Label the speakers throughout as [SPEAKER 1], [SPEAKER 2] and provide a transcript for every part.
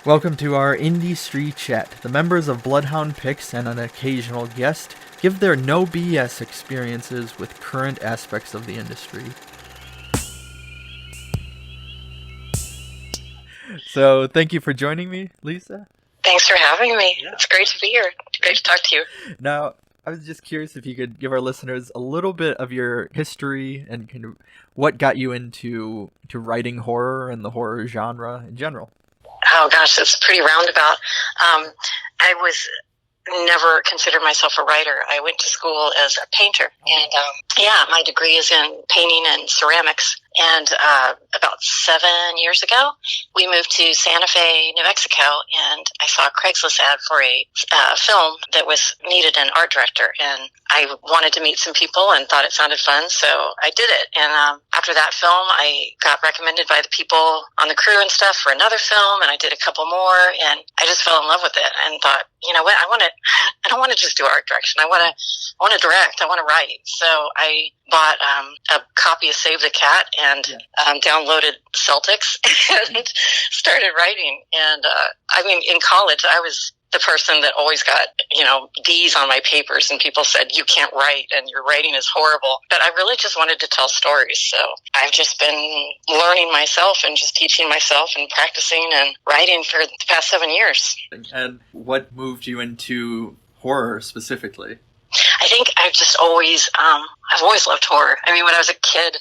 [SPEAKER 1] Welcome to our Indie-stry chat. The members of Bloodhound Pix and an occasional guest give their no BS experiences with current aspects of the industry. So, thank you for joining me, Lisa.
[SPEAKER 2] Thanks for having me. Yeah. It's great to be here. It's great to talk to you.
[SPEAKER 1] Now, I was just curious if you could give our listeners a little bit of your history and kind of what got you into writing horror and the horror genre in general.
[SPEAKER 2] Oh gosh, that's pretty roundabout. I was never considered myself a writer. I went to school as a painter, and my degree is in painting and ceramics. And about 7 years ago, we moved to Santa Fe, New Mexico, and I saw a Craigslist ad for a film that needed an art director. And I wanted to meet some people and thought it sounded fun, so I did it. And after that film, I got recommended by the people on the crew and stuff for another film, and I did a couple more, and I just fell in love with it and thought, you know what, I don't want to just do art direction. I want to direct. I want to write. So I bought a copy of Save the Cat and downloaded Celtics and started writing. And in college, I was the person that always got, D's on my papers, and people said, you can't write and your writing is horrible. But I really just wanted to tell stories. So I've just been learning myself and just teaching myself and practicing and writing for the past 7 years.
[SPEAKER 1] And what moved you into horror specifically?
[SPEAKER 2] I think I've just always, I've always loved horror. I mean, when I was a kid,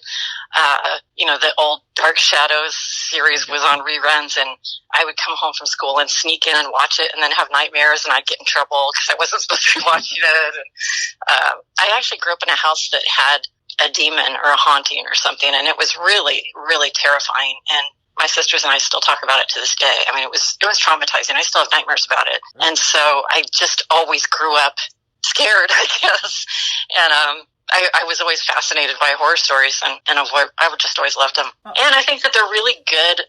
[SPEAKER 2] the old Dark Shadows series was on reruns, and I would come home from school and sneak in and watch it and then have nightmares, and I'd get in trouble because I wasn't supposed to be watching it. And I actually grew up in a house that had a demon or a haunting or something, and it was really, really terrifying. And my sisters and I still talk about it to this day. I mean, it was traumatizing. I still have nightmares about it. And so I just always grew up scared, I guess. And I was always fascinated by horror stories, and I would just always loved them. Oh. And I think that they're really good.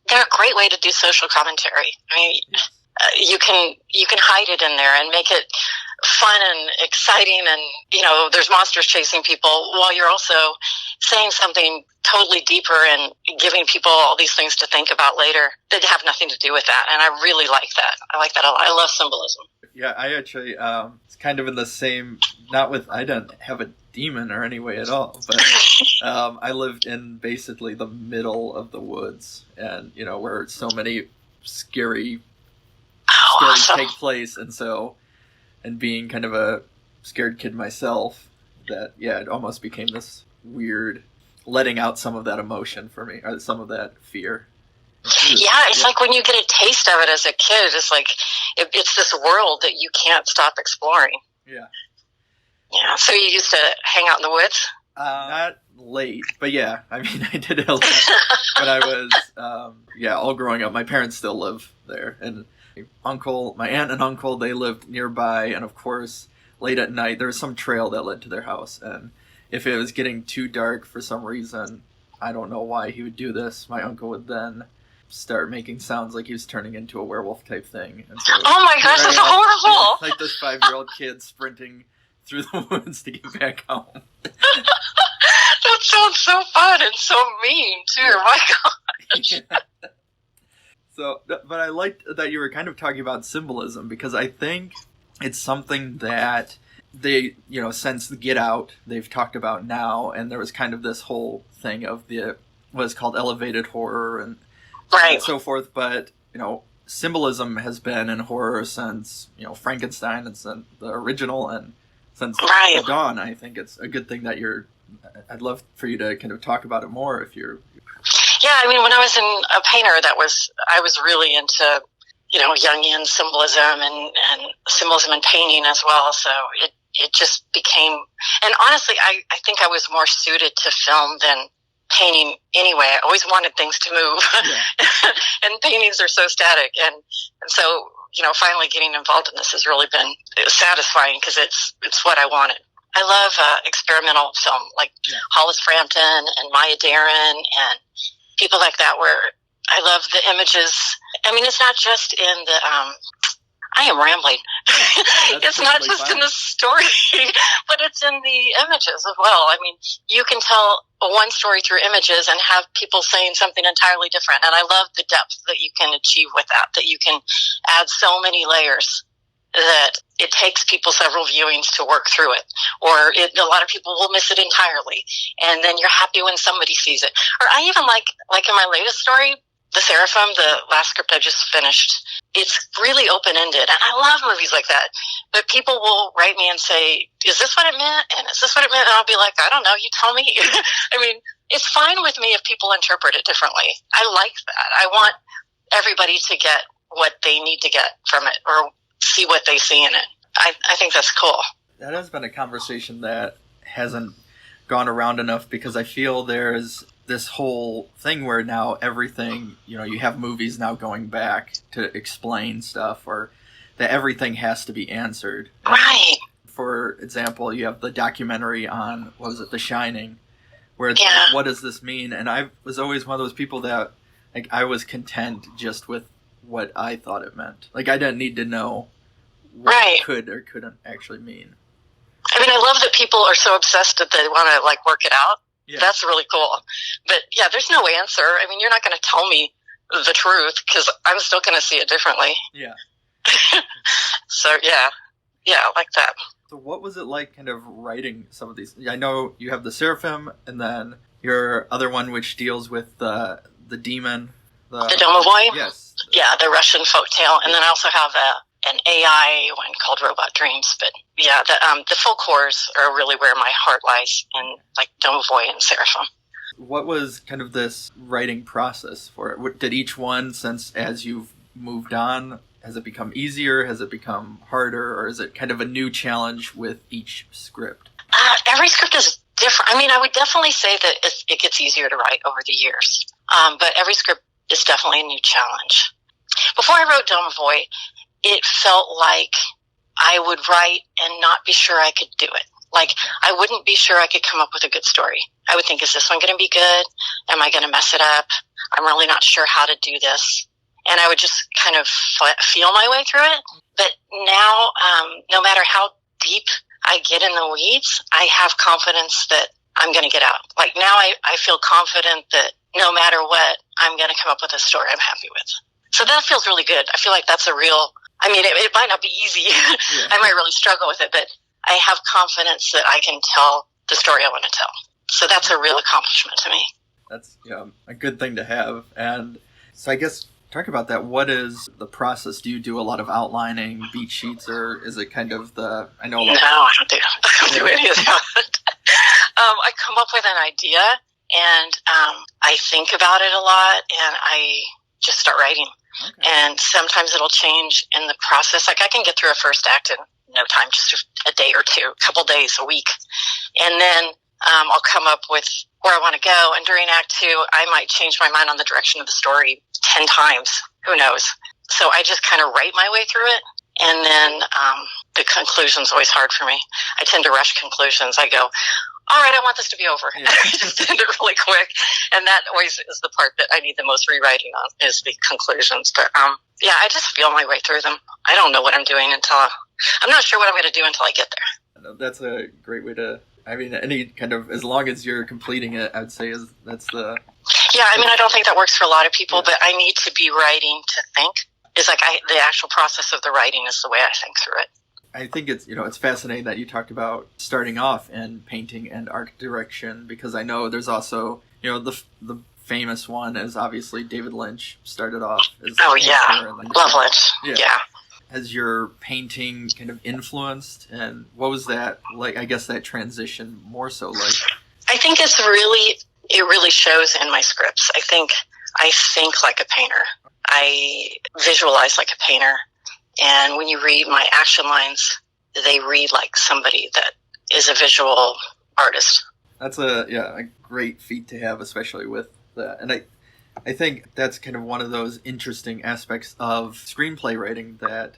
[SPEAKER 2] They're a great way to do social commentary. I mean, you can hide it in there and make it fun and exciting, and there's monsters chasing people while you're also saying something totally deeper and giving people all these things to think about later that have nothing to do with that. And I really like that. I like that a lot. I love symbolism.
[SPEAKER 1] Yeah, I actually, it's kind of in the same, I don't have a demon or any way at all, but I lived in basically the middle of the woods, and, where so many scary
[SPEAKER 2] awesome.
[SPEAKER 1] Take place, and being kind of a scared kid myself, that, it almost became this weird letting out some of that emotion for me, or some of that fear.
[SPEAKER 2] It's like when you get a taste of it as a kid, it's like it's this world that you can't stop exploring. Yeah. So you used to hang out in the woods?
[SPEAKER 1] Not late, but yeah. I mean, I did a lot when I was, all growing up. My parents still live there, and my aunt and uncle, they lived nearby, and of course, late at night, there was some trail that led to their house, and if it was getting too dark for some reason, I don't know why he would do this, my uncle would then start making sounds like he was turning into a werewolf type thing. And so,
[SPEAKER 2] oh my gosh, that's horrible!
[SPEAKER 1] Like this 5-year-old kid sprinting through the woods to get back home.
[SPEAKER 2] That sounds so fun and so mean, too. Yeah. My gosh.
[SPEAKER 1] Yeah. So, but I liked that you were kind of talking about symbolism, because I think it's something that they, since the Get Out, they've talked about now, and there was kind of this whole thing of what's called elevated horror and so forth, but, symbolism has been in horror since, Frankenstein and since the original, and since the dawn. I think it's a good thing that I'd love for you to kind of talk about it more if you're...
[SPEAKER 2] Yeah, I mean, when I was a painter, I was really into, Jungian symbolism and symbolism in painting as well, so it just became... And honestly, I think I was more suited to film than painting anyway. I always wanted things to move. Yeah. And paintings are so static. And so, finally getting involved in this has really been satisfying, because it's what I wanted. I love experimental film, like Hollis Frampton and Maya Deren and people like that, where I love the images. I mean, it's not just in the I am rambling.
[SPEAKER 1] Yeah,
[SPEAKER 2] it's not just fine. In the story, but it's in the images as well. I mean, you can tell one story through images and have people saying something entirely different. And I love the depth that you can achieve with that you can add so many layers that it takes people several viewings to work through it. Or a lot of people will miss it entirely. And then you're happy when somebody sees it. Or I even like in my latest story, The Seraphim, the last script I just finished, it's really open-ended, and I love movies like that. But people will write me and say, is this what it meant? And is this what it meant? And I'll be like, I don't know, you tell me. I mean, it's fine with me if people interpret it differently. I like that. I want everybody to get what they need to get from it, or see what they see in it. I think that's cool.
[SPEAKER 1] That has been a conversation that hasn't gone around enough, because I feel there's this whole thing where now everything, you have movies now going back to explain stuff, or that everything has to be answered.
[SPEAKER 2] Right.
[SPEAKER 1] For example, you have the documentary on, what was it, The Shining, where it's
[SPEAKER 2] like,
[SPEAKER 1] what does this mean? And I was always one of those people that, I was content just with what I thought it meant. I didn't need to know what it could or couldn't actually mean.
[SPEAKER 2] I mean, I love that people are so obsessed that they want to, work it out. Yeah. That's really cool. But, yeah, there's no answer. I mean, you're not going to tell me the truth, because I'm still going to see it differently.
[SPEAKER 1] Yeah.
[SPEAKER 2] So, yeah, I like that.
[SPEAKER 1] So what was it like kind of writing some of these? I know you have The Seraphim, and then your other one, which deals with the demon.
[SPEAKER 2] The Domovoi?
[SPEAKER 1] Yes.
[SPEAKER 2] Yeah, the Russian folktale. And then I also have an AI one called Robot Dreams. But yeah, the folk horrors are really where my heart lies, in Domovoi and Seraphim.
[SPEAKER 1] What was kind of this writing process for it? Did each one, since as you've moved on, has it become easier? Has it become harder? Or is it kind of a new challenge with each script?
[SPEAKER 2] Every script is different. I mean, I would definitely say that it gets easier to write over the years. But every script is definitely a new challenge. Before I wrote Domovoi, it felt like I would write and not be sure I could do it. I wouldn't be sure I could come up with a good story. I would think, is this one going to be good? Am I going to mess it up? I'm really not sure how to do this. And I would just kind of feel my way through it. But now, no matter how deep I get in the weeds, I have confidence that I'm going to get out. Now I feel confident that no matter what, I'm going to come up with a story I'm happy with. So that feels really good. I feel like that's a real, it might not be easy. Yeah. I might really struggle with it, but I have confidence that I can tell the story I want to tell. So that's a real accomplishment to me.
[SPEAKER 1] That's a good thing to have. And so I guess talk about that. What is the process? Do you do a lot of outlining, beat sheets, or is it kind of No,
[SPEAKER 2] I don't do any of that. I come up with an idea, and I think about it a lot, and I just start writing. Okay. And sometimes it'll change in the process. I can get through a first act in no time, just a day or two, a couple days, a week. And then I'll come up with where I want to go. And during Act 2, I might change my mind on the direction of the story 10 times. Who knows? So I just kind of write my way through it. And then the conclusion's always hard for me. I tend to rush conclusions. I go, all right, I want this to be over. Yeah. I just end it really quick. And that always is the part that I need the most rewriting on, is the conclusions. But I just feel my way through them. I don't know what I'm doing I'm not sure what I'm going to do until I get there.
[SPEAKER 1] That's a great way to, any kind of, as long as you're completing it, I'd say that's the...
[SPEAKER 2] Yeah, I don't think that works for a lot of people, but I need to be writing to think. It's the actual process of the writing is the way I think through it.
[SPEAKER 1] I think it's, it's fascinating that you talked about starting off in painting and art direction, because I know there's also, the famous one is obviously David Lynch started off as
[SPEAKER 2] love Lynch. Yeah.
[SPEAKER 1] Has your painting kind of influenced, and what was that like? I guess that transition more so like.
[SPEAKER 2] I think it really shows in my scripts. I think like a painter. I visualize like a painter. And when you read my action lines, they read like somebody that is a visual artist.
[SPEAKER 1] That's a great feat to have, especially with that. And I think that's kind of one of those interesting aspects of screenplay writing that,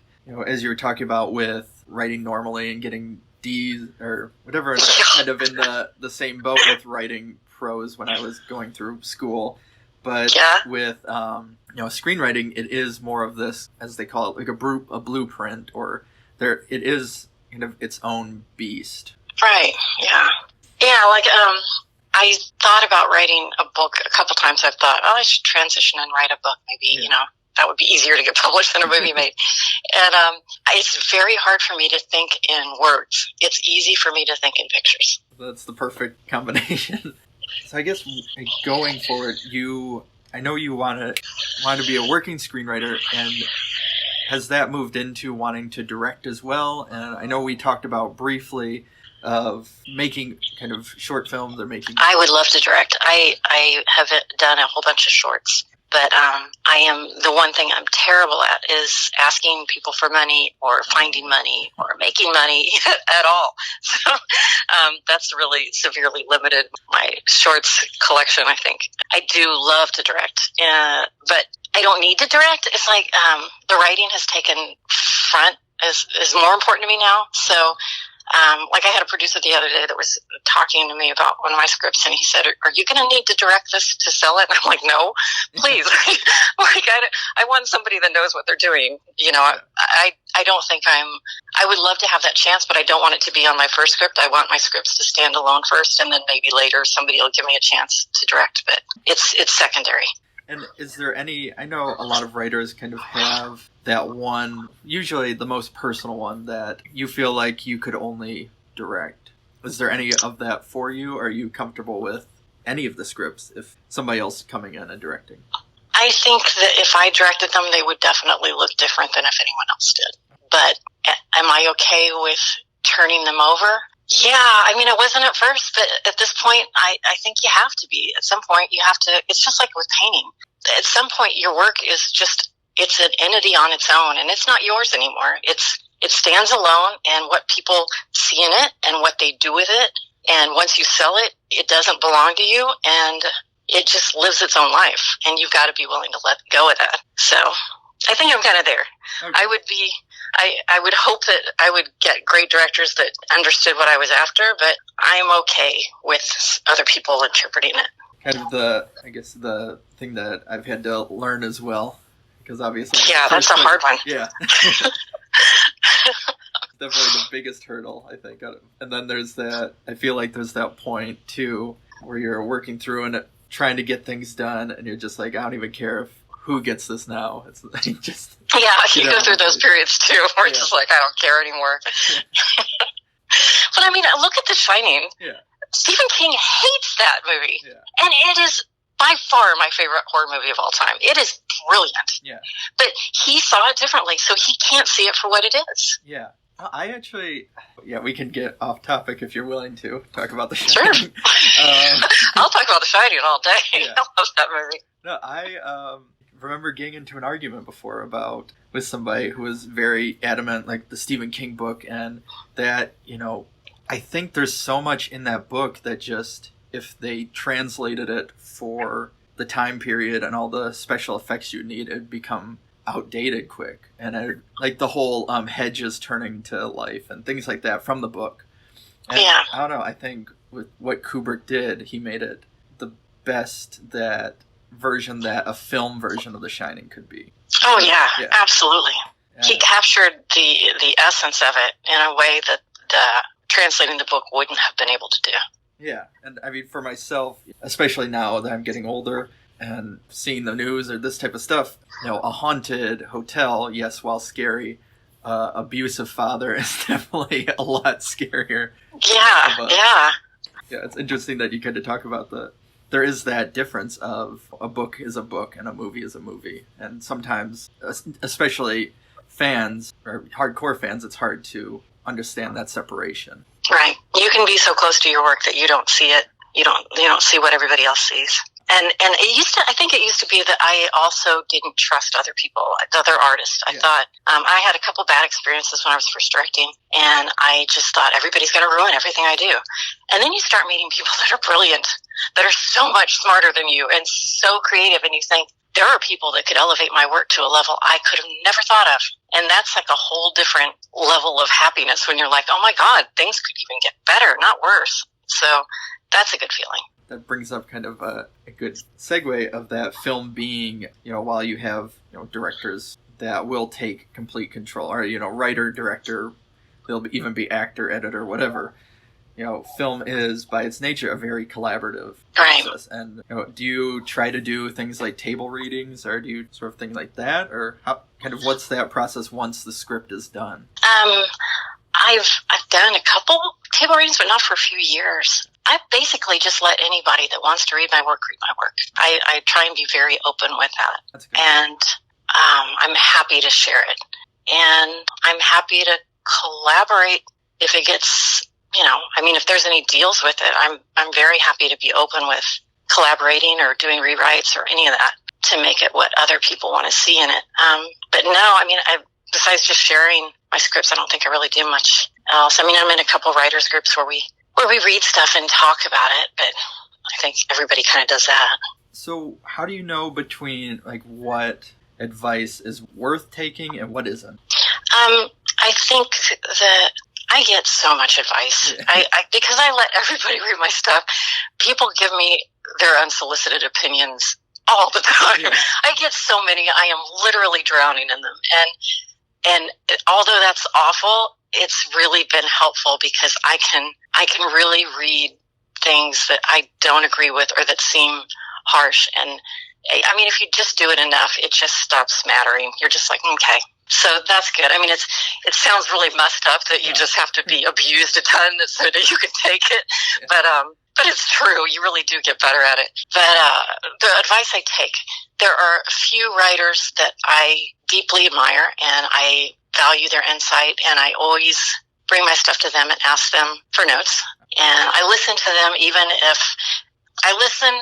[SPEAKER 1] as you were talking about with writing normally and getting D's or whatever, and I'm kind of in the same boat with writing prose when I was going through school. But
[SPEAKER 2] Yeah.
[SPEAKER 1] with screenwriting, it is more of this, as they call it, like a blueprint, or it is kind of its own beast.
[SPEAKER 2] Right. Yeah. Yeah. Like I thought about writing a book a couple times. I've thought, I should transition and write a book. Maybe that would be easier to get published than a movie made. And it's very hard for me to think in words. It's easy for me to think in pictures.
[SPEAKER 1] That's the perfect combination. So I guess going forward, I know you want to be a working screenwriter, and has that moved into wanting to direct as well? And I know we talked about briefly of making kind of short films or making...
[SPEAKER 2] I would love to direct. I have done a whole bunch of shorts, but the one thing I'm terrible at is asking people for money or finding money or making money at all. So that's really severely limited my shorts collection, I think. I do love to direct, but I don't need to direct. It's like the writing has taken front, is more important to me now. So like I had a producer the other day that was talking to me about one of my scripts, and he said, "Are you going to need to direct this to sell it?" And I'm like, "No, please." Like I want somebody that knows what they're doing. I don't think I would love to have that chance, but I don't want it to be on my first script. I want my scripts to stand alone first, and then maybe later somebody will give me a chance to direct, but it's secondary.
[SPEAKER 1] And is there any, I know a lot of writers kind of have that one, usually the most personal one, that you feel like you could only direct. Is there any of that for you? Are you comfortable with any of the scripts if somebody else is coming in and directing?
[SPEAKER 2] I think that if I directed them, they would definitely look different than if anyone else did. But am I okay with turning them over? Yeah, I mean, it wasn't at first, but at this point, I think you have to be. At some point, you have to, it's just like with painting. At some point, your work is just, it's an entity on its own, and it's not yours anymore. It stands alone, and what people see in it and what they do with it, and once you sell it, it doesn't belong to you, and it just lives its own life, and you've got to be willing to let go of that. So I think I'm kind of there. Okay. I would hope that I would get great directors that understood what I was after, but I'm okay with other people interpreting it.
[SPEAKER 1] Kind of the thing that I've had to learn as well, because obviously...
[SPEAKER 2] Yeah, that's a hard one.
[SPEAKER 1] Yeah. Definitely the biggest hurdle, I think. And then there's that, I feel like there's that point, too, where you're working through and trying to get things done, and you're just like, I don't even care who gets this now. It's like just...
[SPEAKER 2] Yeah, you go through those periods, too, where it's just like, I don't care anymore. But, I mean, look at The Shining.
[SPEAKER 1] Yeah.
[SPEAKER 2] Stephen King hates that movie.
[SPEAKER 1] Yeah.
[SPEAKER 2] And it is by far my favorite horror movie of all time. It is brilliant.
[SPEAKER 1] Yeah.
[SPEAKER 2] But he saw it differently, so he can't see it for what it is.
[SPEAKER 1] Yeah. I actually... Yeah, we can get off topic if you're willing to talk about The Shining.
[SPEAKER 2] Sure. I'll talk about The Shining all day.
[SPEAKER 1] Yeah.
[SPEAKER 2] I love that movie.
[SPEAKER 1] No, I remember getting into an argument before with somebody who was very adamant, like the Stephen King book, and that, I think there's so much in that book that just, if they translated it for the time period and all the special effects you need, it'd become outdated quick. And like the whole hedges turning to life and things like that from the book. And
[SPEAKER 2] yeah.
[SPEAKER 1] I don't know, I think with what Kubrick did, he made it the best that a film version of The Shining could be.
[SPEAKER 2] Oh, yeah. Absolutely.
[SPEAKER 1] And
[SPEAKER 2] he captured the essence of it in a way that translating the book wouldn't have been able to do.
[SPEAKER 1] Yeah, and I mean, for myself, especially now that I'm getting older and seeing the news or this type of stuff, a haunted hotel, yes, while scary, abusive father is definitely a lot scarier.
[SPEAKER 2] Yeah, yeah.
[SPEAKER 1] Yeah, it's interesting that you kind of talk about there is that difference of a book is a book and a movie is a movie. And sometimes, especially fans, or hardcore fans, it's hard to understand that separation.
[SPEAKER 2] Right. You can be so close to your work that you don't see it. You don't see what everybody else sees. And I think it used to be that I also didn't trust other people, other artists. I thought, I had a couple bad experiences when I was first directing, and I just thought everybody's going to ruin everything I do. And then you start meeting people that are brilliant, that are so much smarter than you and so creative, and you think, there are people that could elevate my work to a level I could have never thought of. And that's like a whole different level of happiness when you're like, oh my God, things could even get better, not worse. So that's a good feeling.
[SPEAKER 1] that brings up kind of a good segue of that film being, while you have, directors that will take complete control, or, writer, director, they'll even be actor, editor, whatever. Film is, by its nature, a very collaborative process. And do you try to do things like table readings, or do you sort of things like that, or what's that process once the script is done?
[SPEAKER 2] I've done a couple table readings, but not for a few years. I basically just let anybody that wants to read my work. I try and be very open with that.
[SPEAKER 1] That's good.
[SPEAKER 2] And I'm happy to share it. And I'm happy to collaborate if it gets, if there's any deals with it. I'm very happy to be open with collaborating or doing rewrites or any of that to make it what other people want to see in it. But no, besides just sharing my scripts, I don't think I really do much else. I'm in a couple writers groups where we read stuff and talk about it, but I think everybody kind of does that.
[SPEAKER 1] So how do you know between what advice is worth taking and what isn't?
[SPEAKER 2] I think that I get so much advice. Yeah. Because I let everybody read my stuff. People give me their unsolicited opinions all the time. Yeah. I get so many. I am literally drowning in them. And although that's awful, it's really been helpful because I can really read things that I don't agree with or that seem harsh. And if you just do it enough, it just stops mattering. You're just like, okay. So that's good. It sounds really messed up that you just have to be abused a ton so that you can take it. Yeah. But it's true. You really do get better at it. But the advice I take, there are a few writers that I deeply admire and I value their insight, and I always bring my stuff to them and ask them for notes. And I listen to them even if I listen,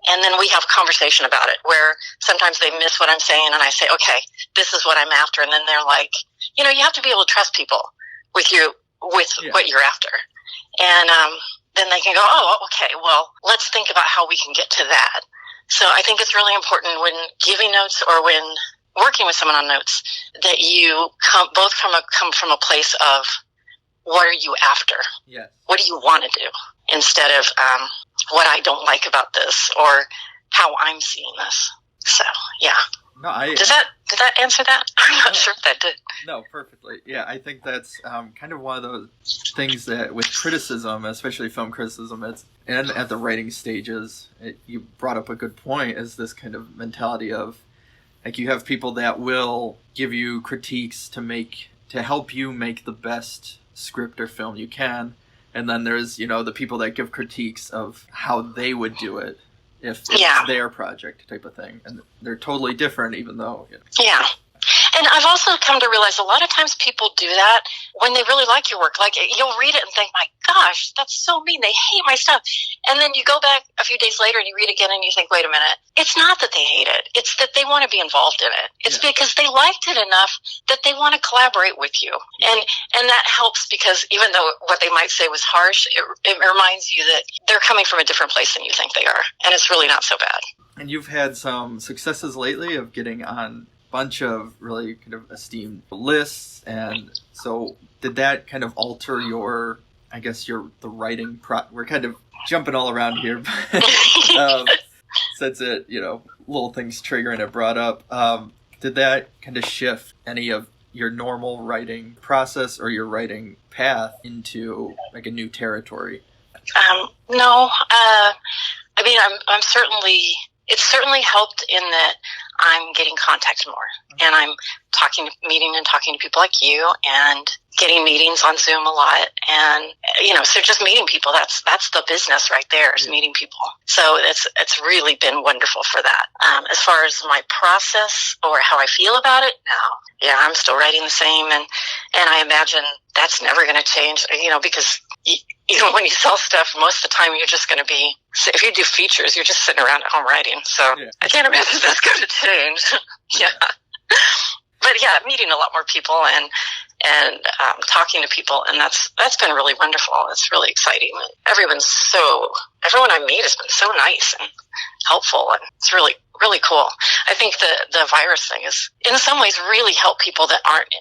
[SPEAKER 2] and then we have conversation about it, where sometimes they miss what I'm saying, and I say, okay, this is what I'm after. And then they're like, you have to be able to trust people with what you're after. And then they can go, oh, okay, well, let's think about how we can get to that. So I think it's really important when giving notes or when working with someone on notes that you come from a place of what are you after?
[SPEAKER 1] Yes. What
[SPEAKER 2] do you want to do? Instead of what I don't like about this or how I'm seeing this. So, yeah.
[SPEAKER 1] No,
[SPEAKER 2] did that answer that? I'm not sure if that did.
[SPEAKER 1] No, perfectly. Yeah, I think that's kind of one of those things that with criticism, especially film criticism, and at the writing stages, you brought up a good point, is this kind of mentality of, you have people that will give you critiques to help you make the best script or film you can, and then there's, the people that give critiques of how they would do it if it's their project type of thing. And they're totally different, even though...
[SPEAKER 2] Yeah. And I've also come to realize a lot of times people do that when they really like your work. Like, you'll read it and think, my gosh, that's so mean. They hate my stuff. And then you go back a few days later and you read again and you think, wait a minute. It's not that they hate it. It's that they want to be involved in it. It's because they liked it enough that they want to collaborate with you. And that helps because even though what they might say was harsh, it reminds you that they're coming from a different place than you think they are. And it's really not so bad.
[SPEAKER 1] And you've had some successes lately of getting on bunch of really kind of esteemed lists, and so did that kind of alter the writing we're kind of jumping all around here, but since it, little things triggering it brought up, did that kind of shift any of your normal writing process or your writing path into a new territory?
[SPEAKER 2] No, I'm certainly, it's certainly helped in that I'm getting contact more, and I'm meeting and talking to people like you, and getting meetings on Zoom a lot, and so just meeting people. That's the business right there, is meeting people. So it's really been wonderful for that. As far as my process or how I feel about it, I'm still writing the same, and I imagine that's never going to change. Because even when you sell stuff, most of the time you're just going to be. So if you do features, you're just sitting around at home writing. So I can't imagine that's going to change. But meeting a lot more people and talking to people, and that's been really wonderful. It's really exciting. Everyone I meet has been so nice and helpful, and it's really, really cool. I think the virus thing is in some ways really helped people that aren't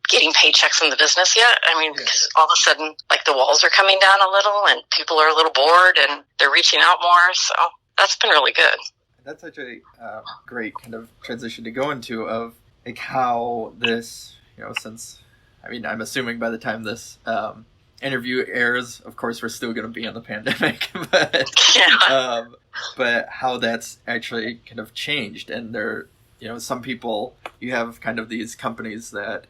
[SPEAKER 2] getting paychecks in the business yet. I mean, because all of a sudden, like, the walls are coming down a little and people are a little bored and they're reaching out more. So that's been really good.
[SPEAKER 1] That's such a great kind of transition to go into of like how this, since, I mean, I'm assuming by the time this interview airs, of course, we're still going to be in the pandemic, but how that's actually kind of changed. And there, some people, you have kind of these companies that,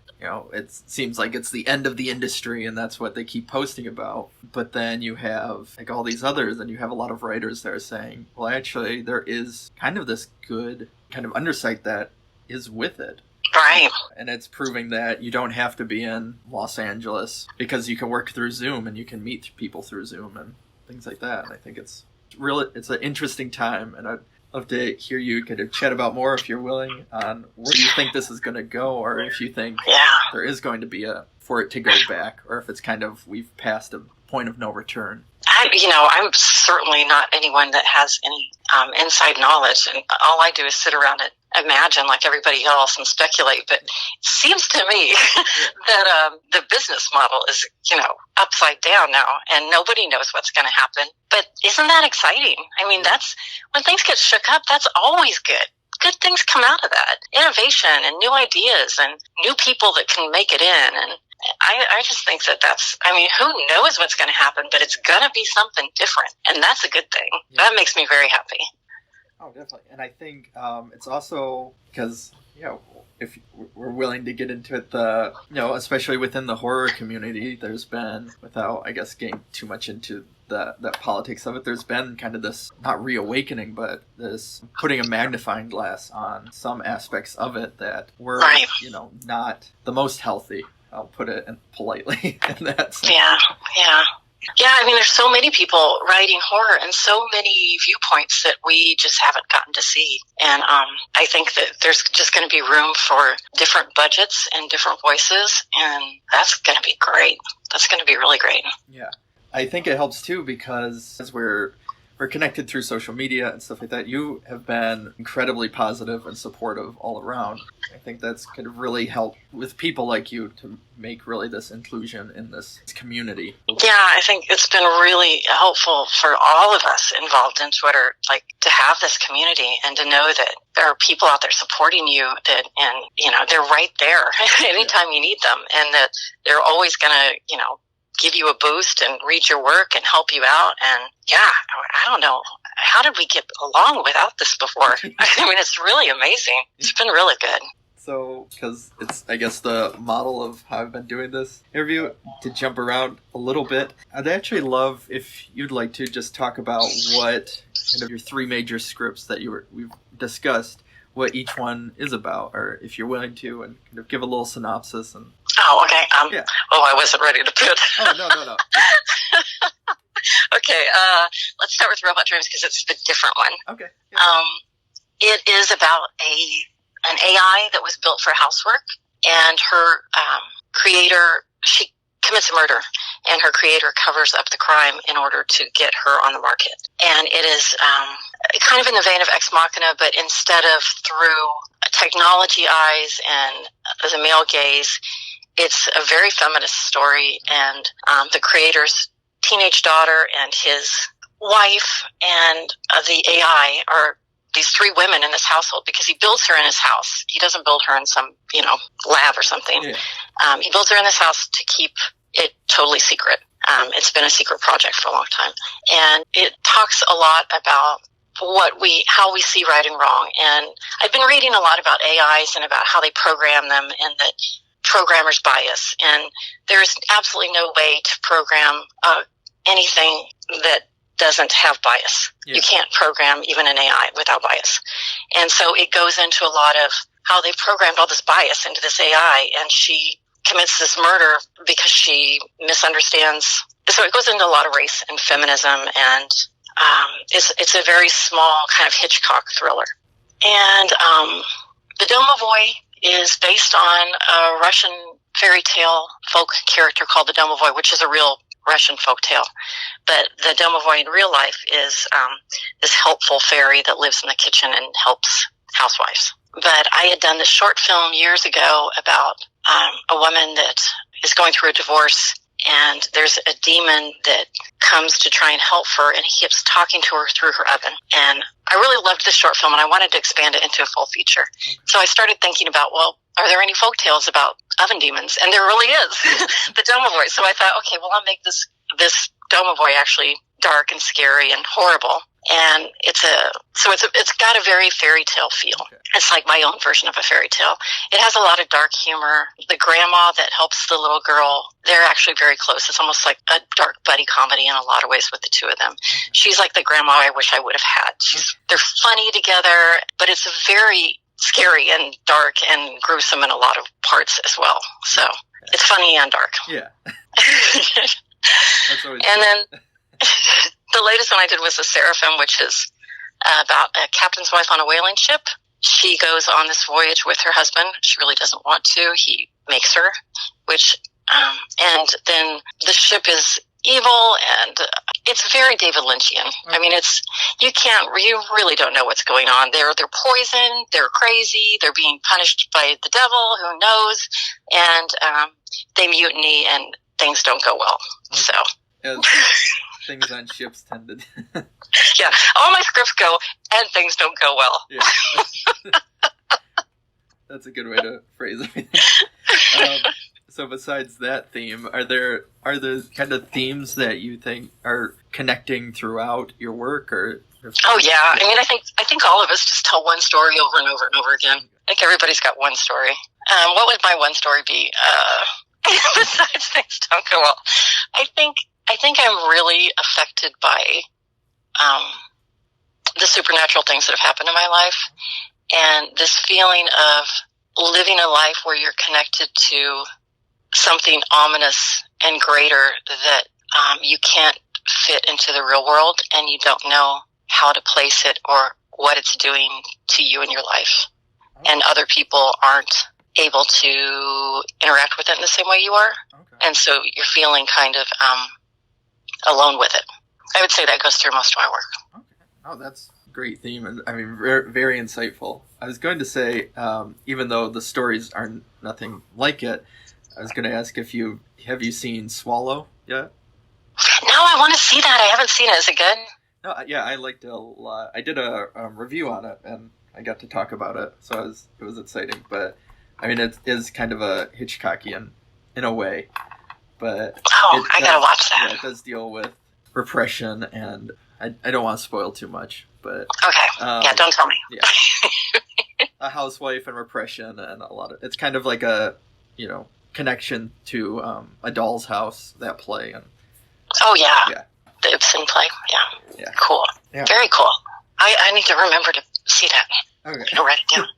[SPEAKER 1] it seems like it's the end of the industry and that's what they keep posting about. But then you have like all these others, and you have a lot of writers that are saying, well, actually, there is kind of this good kind of undersight that is with it.
[SPEAKER 2] Right.
[SPEAKER 1] And it's proving that you don't have to be in Los Angeles because you can work through Zoom and you can meet people through Zoom and things like that. And I think it's an interesting time, and I'd love to hear you kind of chat about more, if you're willing, on where you think this is going to go, or if you think there is going to be for it to go back, or if it's kind of we've passed a point of no return.
[SPEAKER 2] I'm certainly not anyone that has any inside knowledge, and all I do is sit around and imagine like everybody else and speculate. But it seems to me that the business model is, upside down now, and nobody knows what's going to happen. But isn't that exciting? I mean, that's when things get shook up. That's always good. Good things come out of that. Innovation and new ideas and new people that can make it in. And I just think who knows what's going to happen, but it's going to be something different. And that's a good thing. Yeah. That makes me very happy.
[SPEAKER 1] Oh, definitely. And I think it's also because, if we're willing to get into it, especially within the horror community, there's been, without, I guess, getting too much into the politics of it, there's been kind of this, not reawakening, but this putting a magnifying glass on some aspects of it that were, not the most healthy. I'll put it politely in that sense. Yeah, I mean, there's so many people writing horror and so many viewpoints that we just haven't gotten to see. And I think that there's just going to be room for different budgets and different voices, and that's going to be great. That's going to be really great. Yeah. I think it helps, too, because as we're connected through social media and stuff like that, you have been incredibly positive and supportive all around. I think that's kind of really helped with people like you to make really this inclusion in this community.
[SPEAKER 2] Yeah, I think it's been really helpful for all of us involved in Twitter, like to have this community and to know that there are people out there supporting you and they're right there anytime you need them, and that they're always going to, give you a boost and read your work and help you out. And I don't know, how did we get along without this before? I mean, it's really amazing. It's been really good.
[SPEAKER 1] So, because it's, I guess, the model of how I've been doing this interview, to jump around a little bit, I'd actually love if you'd like to just talk about what kind of your three major scripts that we've discussed, what each one is about, or if you're willing to, and kind of give a little synopsis. And
[SPEAKER 2] oh, okay. I wasn't ready to put.
[SPEAKER 1] Oh, no.
[SPEAKER 2] Okay, let's start with Robot Dreams because it's the different one.
[SPEAKER 1] Okay. Yeah.
[SPEAKER 2] It is about an AI that was built for housework, and her creator, she commits a murder, and her creator covers up the crime in order to get her on the market. And it is kind of in the vein of Ex Machina, but instead of through technology eyes and the male gaze, it's a very feminist story, and the creator's teenage daughter and his wife and the AI are these three women in this household, because he builds her in his house. He doesn't build her in some, lab or something. Yeah. He builds her in this house to keep it totally secret. It's been a secret project for a long time. And it talks a lot about how we see right and wrong. And I've been reading a lot about AIs and about how they program them, and that programmers bias. And there's absolutely no way to program anything that doesn't have bias. Yeah. You can't program even an AI without bias. And so it goes into a lot of how they programmed all this bias into this AI, and she commits this murder because she misunderstands. So it goes into a lot of race and feminism, and it's a very small kind of Hitchcock thriller. And The Domovoy is based on a Russian fairy tale folk character called the Domovoy, which is a real Russian folk tale. But the Domovoy in real life is this helpful fairy that lives in the kitchen and helps housewives. But I had done this short film years ago about a woman that is going through a divorce, and there's a demon that comes to try and help her, and he keeps talking to her through her oven. And I really loved this short film, and I wanted to expand it into a full feature. So I started thinking about, well, are there any folk tales about oven demons? And there really is. The Domovoi. So I thought, okay, well, I'll make this Domovoi actually dark and scary and horrible. And it's got a very fairy tale feel. Okay. It's like my own version of a fairy tale. It has a lot of dark humor. The grandma that helps the little girl, they're actually very close. It's almost like a dark buddy comedy in a lot of ways with the two of them. Okay. She's like the grandma I wish I would have had. They're funny together, but it's very scary and dark and gruesome in a lot of parts as well. So it's funny and dark.
[SPEAKER 1] Yeah.
[SPEAKER 2] That's always and then the latest one I did was a Seraphim, which is about a captain's wife on a whaling ship. She goes on this voyage with her husband. She really doesn't want to. He makes her, and then the ship is evil, and it's very David Lynchian. Okay. I mean, you really don't know what's going on. They're poisoned, they're crazy, they're being punished by the devil, who knows, and they mutiny, and things don't go well. Okay. So.
[SPEAKER 1] Things on ships tend to.
[SPEAKER 2] Yeah, all my scripts go, and things don't go well.
[SPEAKER 1] Yeah. That's a good way to phrase it. So besides that theme, are there kind of themes that you think are connecting throughout your work, or
[SPEAKER 2] oh yeah, I mean, I think all of us just tell one story over and over and over again. I think everybody's got one story. What would my one story be? Besides things don't go well, I think I'm really affected by the supernatural things that have happened in my life, and this feeling of living a life where you're connected to something ominous and greater that you can't fit into the real world, and you don't know how to place it or what it's doing to you in your life. And other people aren't able to interact with it in the same way you are. Okay. And so you're feeling kind of alone with it. I would say that goes through most of my work.
[SPEAKER 1] Okay. Oh, that's a great theme, and I mean, very, very insightful. I was going to say, even though the stories are nothing like it, I was going to ask have you seen Swallow yet?
[SPEAKER 2] No, I want to see that. I haven't seen it. Is it good?
[SPEAKER 1] No, yeah, I liked it a lot. I did a review on it, and I got to talk about it, so it was exciting. But I mean, it is kind of a Hitchcockian in a way. But
[SPEAKER 2] I gotta watch that.
[SPEAKER 1] Yeah, it does deal with repression, and I don't want to spoil too much, but
[SPEAKER 2] okay, don't tell me.
[SPEAKER 1] Yeah, a housewife and repression, and a lot of it's kind of like a connection to A Doll's House, that play, and
[SPEAKER 2] yeah, the Ibsen play, yeah, cool, yeah. Very cool. I need to remember to see that. Okay, I'll write it down.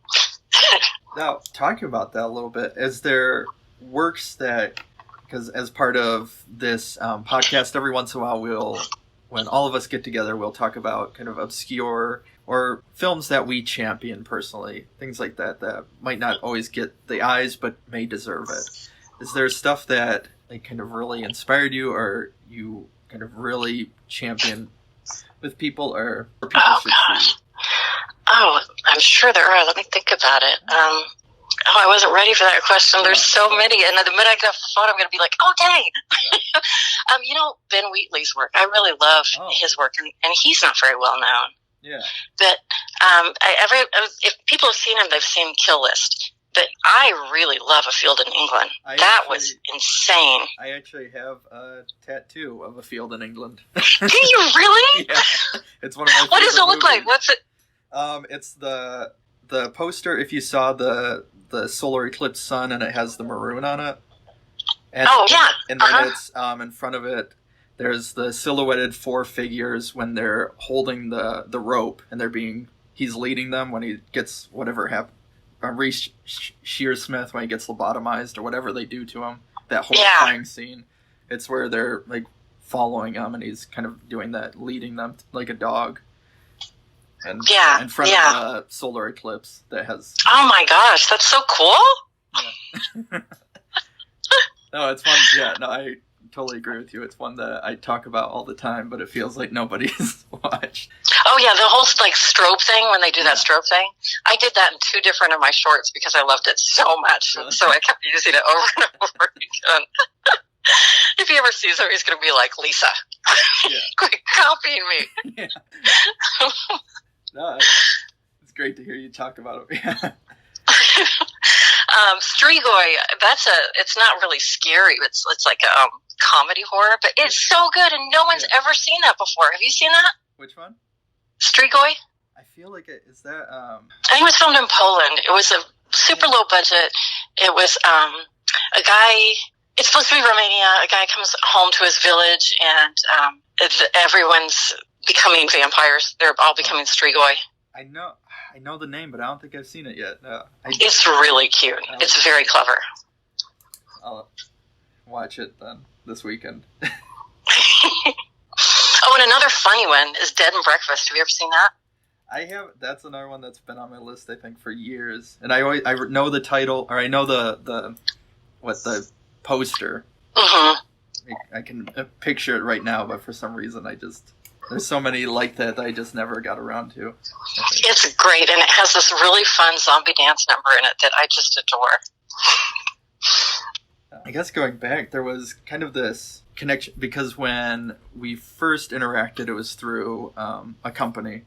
[SPEAKER 1] Now, talking about that a little bit, is there works that? Because as part of this podcast, every once in a while, when all of us get together, we'll talk about kind of obscure or films that we champion personally, things like that might not always get the eyes, but may deserve it. Is there stuff that kind of really inspired you, or you kind of really champion with people, or people should see?
[SPEAKER 2] Oh, I'm sure there are. Let me think about it. I wasn't ready for that question. There's so many, and the minute I get off the phone, I'm going to be like, "Oh, dang!" Yeah. Ben Wheatley's work. I really love his work, and he's not very well known.
[SPEAKER 1] Yeah.
[SPEAKER 2] But if people have seen him, they've seen Kill List. But I really love A Field in England. That was insane.
[SPEAKER 1] I actually have a tattoo of A Field in England.
[SPEAKER 2] Do you really?
[SPEAKER 1] Yeah. It's one of my.
[SPEAKER 2] What does it look
[SPEAKER 1] movies.
[SPEAKER 2] Like? What's it?
[SPEAKER 1] It's the poster. If you saw the solar eclipse sun, and it has the maroon on it. And, and then it's in front of it. There's the silhouetted four figures when they're holding the rope, and he's leading them when he gets whatever happened. Reese Shearsmith when he gets lobotomized or whatever they do to him. That horrifying scene. It's where they're like following him, and he's kind of doing that, leading them like a dog. And in front of the solar eclipse that has.
[SPEAKER 2] Oh my gosh, that's so cool!
[SPEAKER 1] Yeah. No, it's fun. Yeah, no, I totally agree with you. It's one that I talk about all the time, but it feels like nobody's watched.
[SPEAKER 2] Oh yeah, the whole like strobe thing when they do that strobe thing. I did that in 2 different of my shorts because I loved it so much,
[SPEAKER 1] Really?
[SPEAKER 2] so I kept using it over and over again. If he ever sees him, he's going to be like, Lisa, quit copying me.
[SPEAKER 1] Yeah. No, it's great to hear you talk about it. Yeah.
[SPEAKER 2] Strigoi, it's not really scary. It's like a comedy horror, but it's so good, and no one's ever seen that before. Have you seen that?
[SPEAKER 1] Which one?
[SPEAKER 2] Strigoi?
[SPEAKER 1] I feel like is that
[SPEAKER 2] I think it was filmed in Poland. It was a super low budget. It was a guy. It's supposed to be Romania. A guy comes home to his village, and everyone's becoming vampires. They're all becoming Strigoi.
[SPEAKER 1] I know the name, but I don't think I've sand it yet.
[SPEAKER 2] It's really cute. It's very clever.
[SPEAKER 1] I'll watch it then this weekend.
[SPEAKER 2] Oh, and another funny one is Dead and Breakfast. Have you ever seen that?
[SPEAKER 1] I have. That's another one that's been on my list, I think, for years. And I know the title, or I know the poster.
[SPEAKER 2] Mm-hmm.
[SPEAKER 1] I can picture it right now, but for some reason there's so many like that I just never got around to.
[SPEAKER 2] It's great, and it has this really fun zombie dance number in it that I just adore.
[SPEAKER 1] I guess going back, there was kind of this connection, because when we first interacted, it was through a company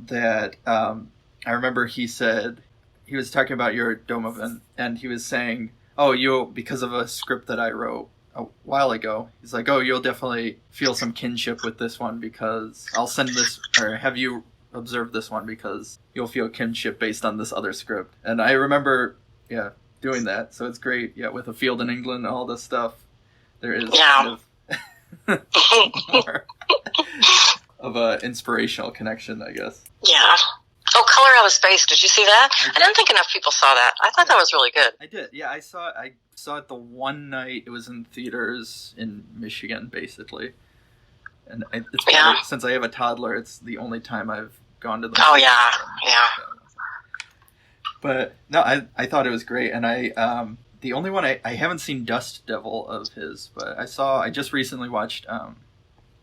[SPEAKER 1] that I remember he said, he was talking about your Domovan, and he was saying, because of a script that I wrote a while ago, he's like, you'll definitely feel some kinship with this one, because I'll send this, or have you observe this one, because you'll feel kinship based on this other script. And I remember, doing that. So it's great. Yeah, with A Field in England and all this stuff, there is kind of more of a inspirational connection, I guess.
[SPEAKER 2] Yeah. Oh, Color Out of Space. Did you see that? I didn't think enough people saw that. I thought that was really good.
[SPEAKER 1] I did. Yeah, I saw it the one night it was in theaters in Michigan, basically. And it's probably, since I have a toddler, it's the only time I've gone to the movie.
[SPEAKER 2] Oh, yeah. Yeah.
[SPEAKER 1] But no, I thought it was great. And the only one I haven't seen Dust Devil of his, but I just recently watched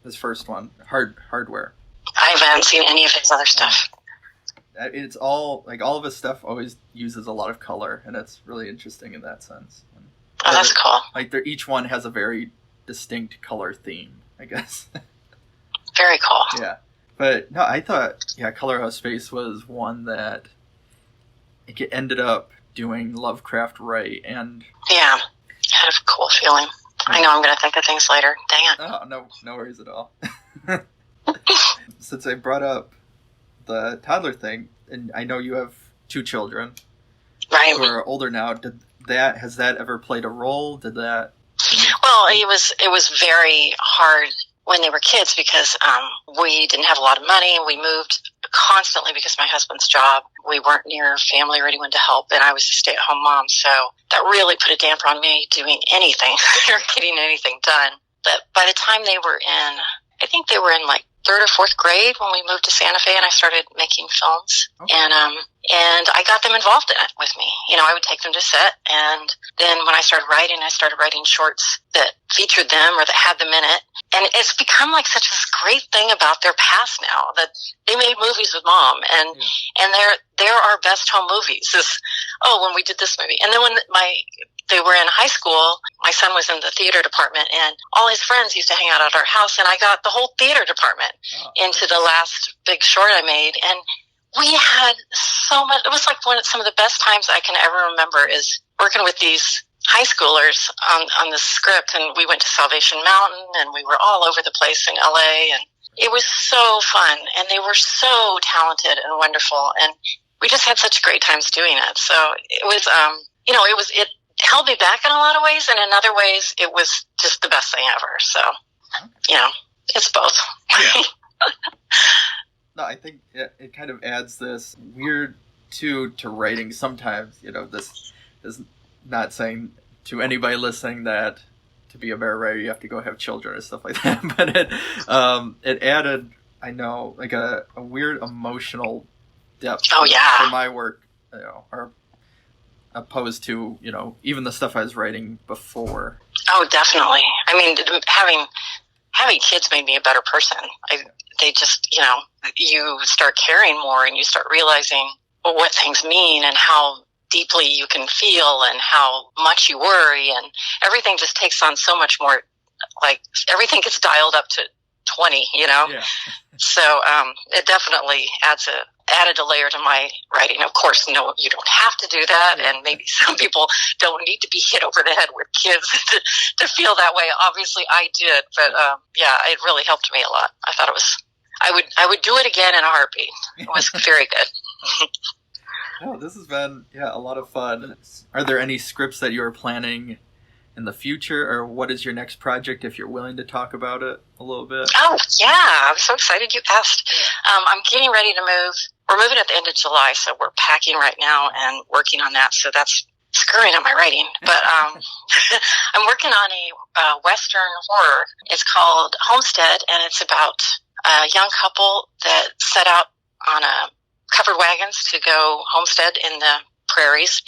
[SPEAKER 1] his first one, Hardware.
[SPEAKER 2] I haven't seen any of his other stuff.
[SPEAKER 1] It's all of his stuff always uses a lot of color, and it's really interesting in that sense.
[SPEAKER 2] Oh, that's cool.
[SPEAKER 1] Like each one has a very distinct color theme, I guess.
[SPEAKER 2] Very cool.
[SPEAKER 1] Yeah. But no, I thought, Color Out of Space was one that it ended up doing Lovecraft right, and
[SPEAKER 2] yeah, had a cool feeling. I know I'm going to think of things later. Dang it.
[SPEAKER 1] Oh, no worries at all. Since I brought up the toddler thing, and I know you have 2 children,
[SPEAKER 2] right,
[SPEAKER 1] who are older now. Has that ever played a role? Did that?
[SPEAKER 2] Well, it was very hard when they were kids, because we didn't have a lot of money. We moved constantly because of my husband's job. We weren't near family or anyone to help, and I was a stay-at-home mom, so that really put a damper on me doing anything or getting anything done. But by the time they were in, I think they were in like 3rd or 4th grade when we moved to Santa Fe, and I started making films. Okay. And I got them involved in it with me. I would take them to set, and then when I started writing shorts that featured them or that had them in it. And it's become like such a great thing about their past now, that they made movies with Mom, and they're our best home movies. When we did this movie. And then when they were in high school, my son was in the theater department, and all his friends used to hang out at our house, and I got the whole theater department into the last big short I made. And we had so much. It was like some of the best times I can ever remember is working with these high schoolers on this script, and we went to Salvation Mountain, and we were all over the place in LA, and it was so fun, and they were so talented and wonderful, and we just had such great times doing it. So it was, it held me back in a lot of ways, and in other ways, it was just the best thing ever. So, it's both.
[SPEAKER 1] Yeah. No, I think it kind of adds this weird to writing sometimes. This is not saying to anybody listening that to be a better writer you have to go have children or stuff like that, but it added, I know, like a weird emotional depth
[SPEAKER 2] to
[SPEAKER 1] my work, or opposed to, even the stuff I was writing before.
[SPEAKER 2] Oh, definitely. I mean, having kids made me a better person. They just, you start caring more and you start realizing what things mean and how deeply you can feel and how much you worry, and everything just takes on so much more, like everything gets dialed up to 20, Yeah. So it definitely added a layer to my writing. Of course, no, you don't have to do that, and maybe some people don't need to be hit over the head with kids to feel that way. Obviously, I did, but it really helped me a lot. I thought it was. I would do it again in a heartbeat. It was very good.
[SPEAKER 1] Oh, this has been a lot of fun. Are there any scripts that you're planning in the future, or what is your next project, if you're willing to talk about it a little bit?
[SPEAKER 2] Oh, yeah. I'm so excited you asked. I'm getting ready to move. We're moving at the end of July, so we're packing right now and working on that, so that's screwing up my writing. But I'm working on a Western horror. It's called Homestead, and it's about a young couple that set out on covered wagons to go homestead in the prairies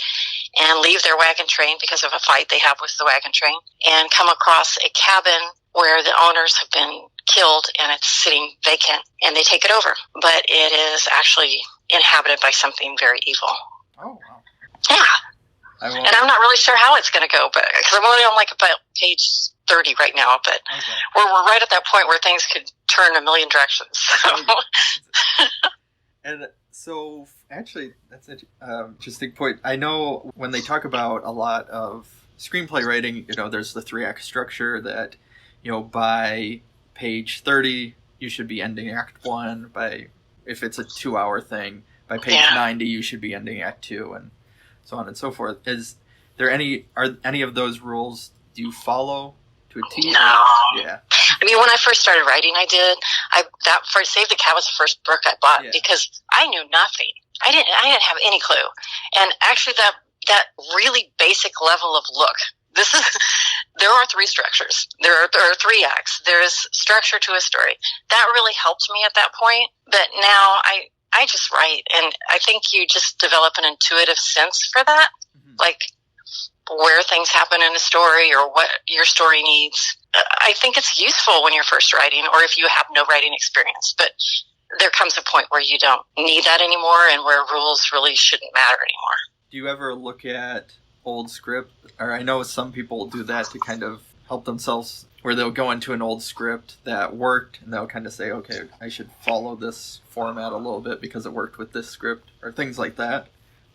[SPEAKER 2] and leave their wagon train because of a fight they have with the wagon train, and come across a cabin where the owners have been killed and it's sitting vacant, and they take it over. But it is actually inhabited by something very evil.
[SPEAKER 1] Oh, wow.
[SPEAKER 2] Yeah. And I'm not really sure how it's going to go, but because I'm only on about page 30 right now, but we're right at that point where things could turn a million directions. So.
[SPEAKER 1] And so, actually, that's an interesting point. I know when they talk about a lot of screenplay writing, there's the 3-act structure that, by page 30, you should be ending Act 1. If it's a 2-hour thing, by page 90, you should be ending Act 2, and so on and so forth. Are any of those rules, do you follow to a T?
[SPEAKER 2] No.
[SPEAKER 1] Yeah.
[SPEAKER 2] I mean, when I first started writing, Save the Cat was the first book I bought because I knew nothing. I didn't have any clue. And actually that really basic level of look, there are 3 structures. There are 3 acts. There is structure to a story. That really helped me at that point. But now I just write, and I think you just develop an intuitive sense for that. Mm-hmm. Like where things happen in a story or what your story needs. I think it's useful when you're first writing or if you have no writing experience, but there comes a point where you don't need that anymore and where rules really shouldn't matter anymore.
[SPEAKER 1] Do you ever look at old script? Or I know some people do that to kind of help themselves, where they'll go into an old script that worked and they'll kind of say, okay, I should follow this format a little bit because it worked with this script, or things like that?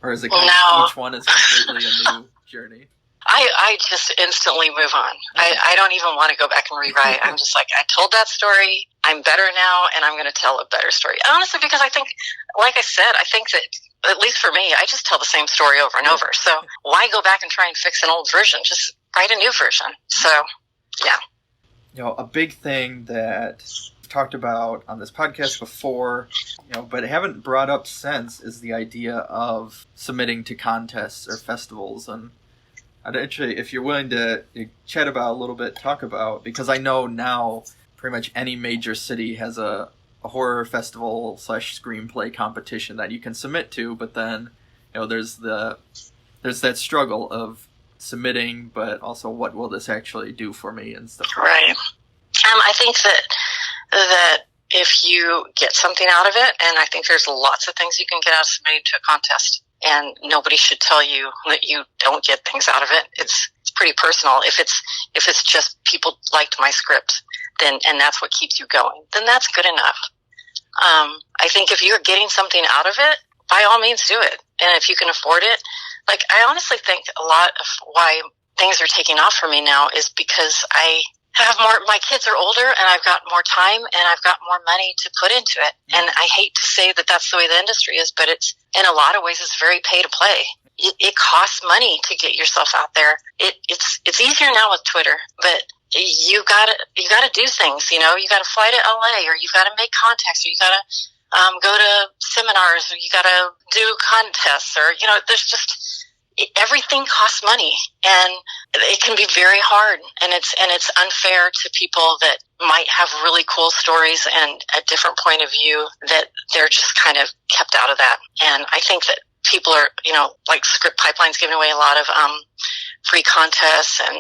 [SPEAKER 1] Or is it kind of each one is completely a new journey?
[SPEAKER 2] I just instantly move on. I don't even want to go back and rewrite. I'm just like, I told that story. I'm better now, and I'm going to tell a better story. Honestly, because I think, like I said, I think that, at least for me, I just tell the same story over and over. So why go back and try and fix an old version? Just write a new version. So, yeah.
[SPEAKER 1] A big thing that I've talked about on this podcast before, but haven't brought up since, is the idea of submitting to contests or festivals. And I'd actually, if you're willing to chat about a little bit, talk about, because I know now pretty much any major city has a horror festival / screenplay competition that you can submit to, but then there's that struggle of submitting, but also what will this actually do for me and stuff.
[SPEAKER 2] Right. I think that if you get something out of it, and I think there's lots of things you can get out of submitting to a contest, and nobody should tell you that you don't get things out of it. It's pretty personal. If it's just people liked my script, then, and that's what keeps you going, then that's good enough. I think if you're getting something out of it, by all means do it. And if you can afford it, like, I honestly think a lot of why things are taking off for me now is because I have my kids are older and I've got more time and I've got more money to put into it. And I hate to say that that's the way the industry is, but it's, in a lot of ways, it's very pay to play. It costs money to get yourself out there. It's easier now with Twitter, but you gotta do things, you gotta fly to LA, or you gotta make contacts, or you gotta go to seminars, or you gotta do contests, or there's just, everything costs money, and it can be very hard, and it's unfair to people that might have really cool stories and a different point of view, that they're just kind of kept out of that. And I think that people are, like Script Pipeline's giving away a lot of free contests, and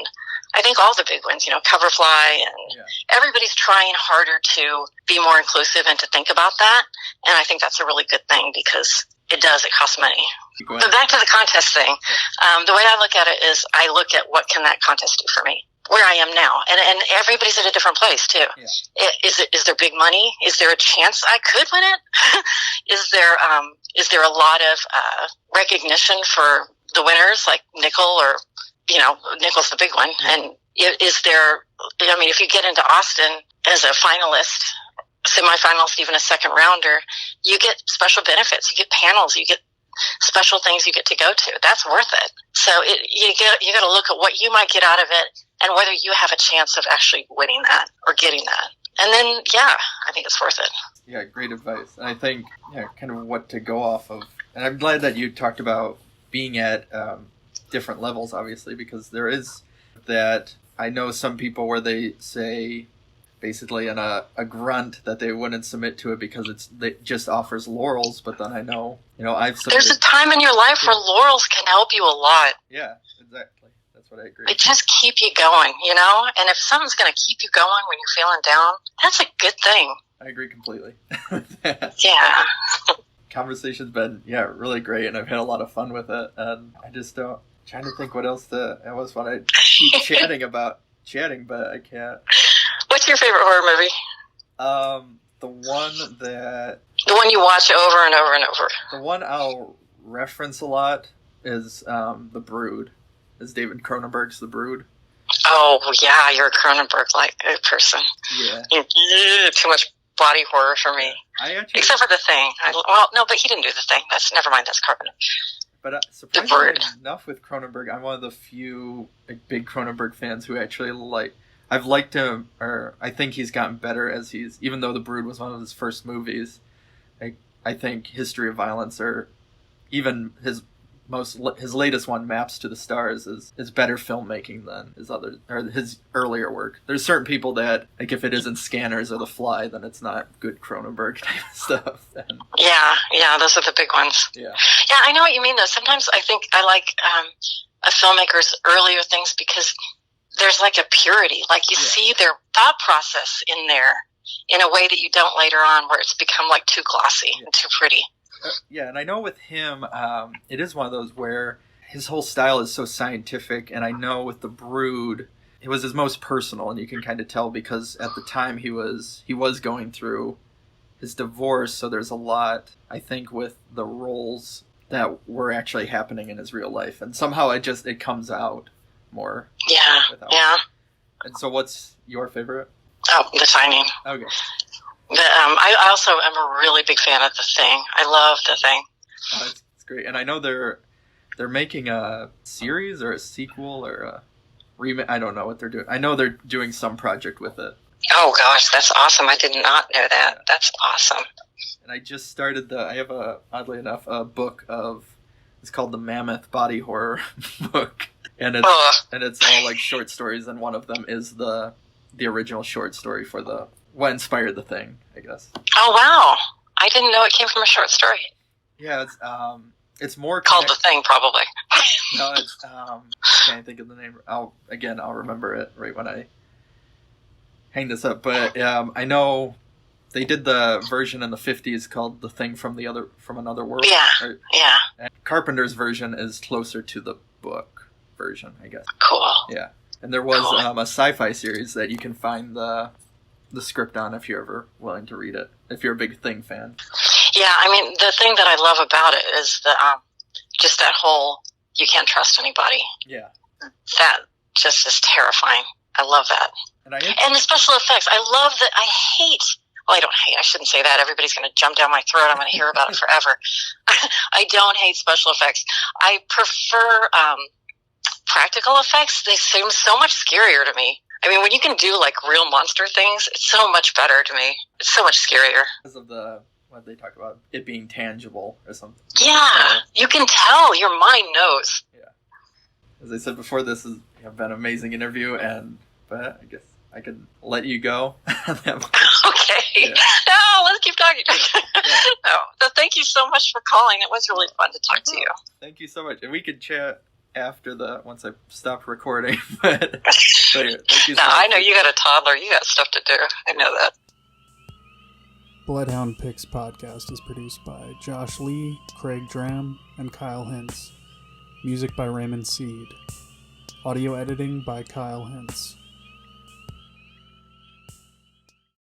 [SPEAKER 2] I think all the big ones, Coverfly, and everybody's trying harder to be more inclusive and to think about that. And I think that's a really good thing because it costs money. But back to the contest thing. The way I look at it is I look at what can that contest do for me, where I am now. And everybody's at a different place too. Yeah. Is there big money? Is there a chance I could win it? Is there a lot of recognition for the winners like Nickel or, Nickel's the big one. Yeah. And is there, if you get into Austin as a finalist, semifinalist, even a second rounder, you get special benefits, you get panels, you get special things you get to go to. That's worth it. So you got to look at what you might get out of it and whether you have a chance of actually winning that or getting that. And then, I think it's worth it.
[SPEAKER 1] Yeah, great advice. And I think, kind of what to go off of. And I'm glad that you talked about being at different levels, obviously, because there is that. I know some people where they say basically in a grunt that they wouldn't submit to it because it just offers laurels, but then I know, I've submitted.
[SPEAKER 2] There's a time in your life where laurels can help you a lot.
[SPEAKER 1] Yeah, exactly. That's what I agree.
[SPEAKER 2] They just keep you going, and if something's going to keep you going when you're feeling down, that's a good thing.
[SPEAKER 1] I agree completely.
[SPEAKER 2] Yeah.
[SPEAKER 1] Conversation's been, really great, and I've had a lot of fun with it, and I just don't, trying to think what else I always want to keep chatting, but I can't.
[SPEAKER 2] What's your favorite horror movie?
[SPEAKER 1] The
[SPEAKER 2] one you watch over and over and over.
[SPEAKER 1] The one I'll reference a lot is The Brood. Is David Cronenberg's The Brood.
[SPEAKER 2] Oh, yeah, you're a Cronenberg-like person.
[SPEAKER 1] Yeah.
[SPEAKER 2] Too much body horror for me. Except for The Thing. But he didn't do The Thing. Never mind, that's Carpenter.
[SPEAKER 1] But surprisingly enough with Cronenberg, I'm one of the few big Cronenberg fans who actually I've liked him, or I think he's gotten better as even though The Brood was one of his first movies, I think History of Violence, or even his latest one, Maps to the Stars, is better filmmaking than his earlier work. There's certain people that, if it isn't Scanners or The Fly, then it's not good Cronenberg type of stuff.
[SPEAKER 2] Yeah, those are the big ones.
[SPEAKER 1] Yeah,
[SPEAKER 2] I know what you mean though. Sometimes I think I like a filmmaker's earlier things because there's a purity, you see their thought process in there in a way that you don't later on, where it's become too glossy and too pretty.
[SPEAKER 1] And I know with him, it is one of those where his whole style is so scientific, and I know with The Brood, it was his most personal, and you can kind of tell because at the time he was going through his divorce, so there's a lot, I think, with the roles that were actually happening in his real life, and somehow it comes out more.
[SPEAKER 2] Yeah.
[SPEAKER 1] And so what's your favorite?
[SPEAKER 2] Oh, The Shining.
[SPEAKER 1] Okay.
[SPEAKER 2] I also am a really big fan of The Thing. I love The Thing.
[SPEAKER 1] Oh, it's great. And I know they're making a series or a sequel or a remake. I don't know what they're doing. I know they're doing some project with it.
[SPEAKER 2] Oh, gosh, that's awesome. I did not know that. Yeah. That's awesome.
[SPEAKER 1] And I just started I have oddly enough, a book it's called the Mammoth Body Horror book. And it's all short stories, and one of them is the original short story for what inspired The Thing, I guess.
[SPEAKER 2] Oh wow! I didn't know it came from a short story.
[SPEAKER 1] Yeah, it's more
[SPEAKER 2] called The Thing, probably.
[SPEAKER 1] No, it's I can't think of the name. I'll remember it right when I hang this up. But I know they did the version in the 50s called The Thing from Another World.
[SPEAKER 2] Yeah, yeah.
[SPEAKER 1] And Carpenter's version is closer to the book version, I guess.
[SPEAKER 2] Cool.
[SPEAKER 1] Yeah, and there was a sci-fi series that you can find the script on if you're ever willing to read it, if you're a big Thing fan.
[SPEAKER 2] Yeah, the thing that I love about it is just that whole you can't trust anybody.
[SPEAKER 1] Yeah.
[SPEAKER 2] That just is terrifying. I love that. And the special effects. I love that. I shouldn't say that. Everybody's going to jump down my throat. I'm going to hear about it forever. I don't hate special effects. I prefer practical effects. They seem so much scarier to me. When you can do real monster things, it's so much better to me. It's so much scarier.
[SPEAKER 1] Because of what they talk about, it being tangible or something.
[SPEAKER 2] Yeah, you can tell. Your mind knows.
[SPEAKER 1] Yeah. As I said before, this has been an amazing interview, but I guess I could let you go.
[SPEAKER 2] Okay. No, let's keep talking. No, so thank you so much for calling. It was really fun to talk to you.
[SPEAKER 1] Thank you so much. And we could chat after once I stop recording. But thank you so much.
[SPEAKER 2] I know you got a toddler. You got stuff to do. I know that.
[SPEAKER 3] Bloodhound Pix podcast is produced by Josh Lee, Craig Draheim, and Kyle Hintz. Music by Raymond Seed. Audio editing by Kyle Hintz.